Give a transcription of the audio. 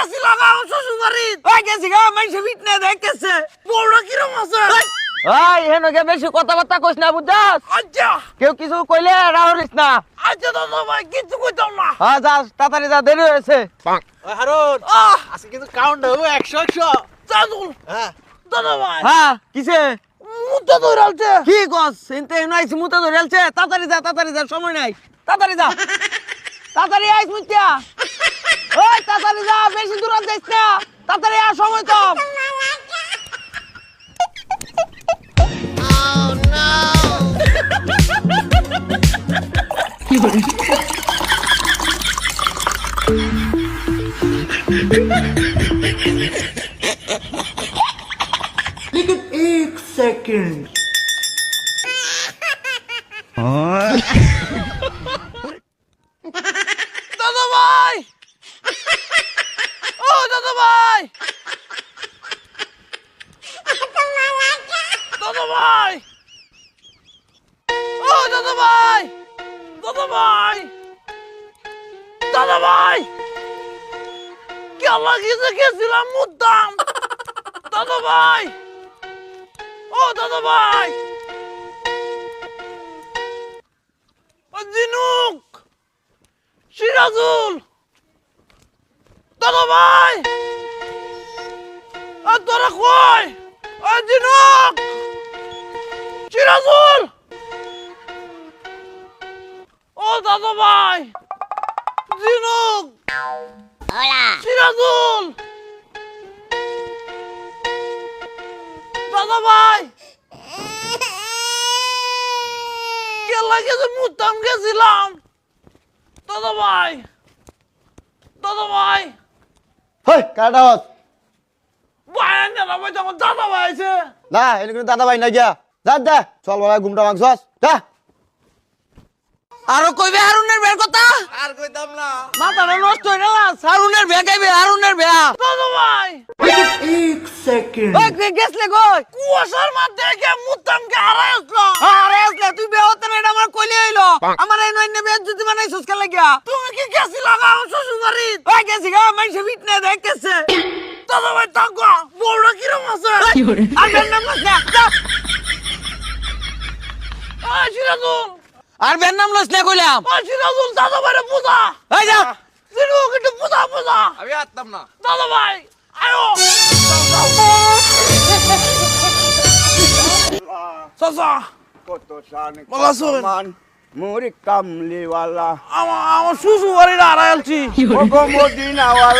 গেছি লাগাও শ্বশুর বাড়ি ওই গেছি গা মাইছে বিটনে দেখতেছে বড় কিরম আছে ওই হেনকে বেশি কথাবার্তা কইস না বুঝছস আচ্ছা কেউ কিছু কইলে রাহরিস না আচ্ছা দাদা ভাই কিছু কইতাম না হ্যাঁ যা তাড়াতাড়ি যা দেরি হয়েছে ওই হারুন আহ আজকে কিন্তু কাউন্ট হবে 100 দাদুল হ্যাঁ দাদা ভাই হ্যাঁ কিসে মুদ্দা ধরালছে কি কস এনতে নাইছি মুতা ধরে আলছে তাড়াতাড়ি যা সময় নাই তাড়াতাড়ি যা তাড়াতাড়ি আইস মুতিয়া ওই তাড়াতাড়ি যা বেশি দূর যাইস না তাড়াতাড়ি আ সময় কম দাদা ভাই ও দাদা ভাই দাদা ভাই ও দাদা ভাই দাদা ভাই দাদা ভাই কে লাগিয়েছে গেছিলাম মুদ্দাম দাদা ভাই ও দাদা ভাই ও জিনুক সিরাজুল দাদা ভাই আর তোরা কই ও জিনুক সিরাজুল ও দাদা ভাই জিনুক সিরাজুল দাদা ভাই কে লাগিয়েছে মুতাম গেছিলাম দাদা ভাই হই কাটাওস ভাই দাদা ভাই আমার দাদা ভাই আছে না এনে কিন্তু দাদা ভাই না গিয়া যা চল বাবা ঘুমটা মাংসস যা আরো কইবে হারুনের বের কথা আর কইতাম না মাথাটা নষ্ট হয়ে গেল হারুনের বে গাইবে হারুনের বে দাদা ভাই ওই কে গেছলে কই কুয়াশার মধ্যে কে মুতাম কে হারাই আসলো আরে আসলে তুই বে হতে না এটা আমার কইলে হইলো আমার এই নইনে বে যদি বানাইছস কে লাগিয়া তুমি কি গেছি লাগাও শ্বশুর বাড়ি ওই গেছি গা মাইছে বিটনে দেখতেছে দাদা ভাই থাকো বড় কিরম আছে আর বের নাম লস না সিরাজুল আর বের নাম লস না কইলাম সিরাজুল দাদা ভাইরে পূজা এই যা জিনুক একটু পূজা আমি আত্তাম না দাদা ভাই আয়ো চাচা কত শানে ভালো আছেন? মুরি কামলিওয়ালা আমার শ্বশুর বাড়ির হারাই আলছি ওগো মদিনাওয়ালা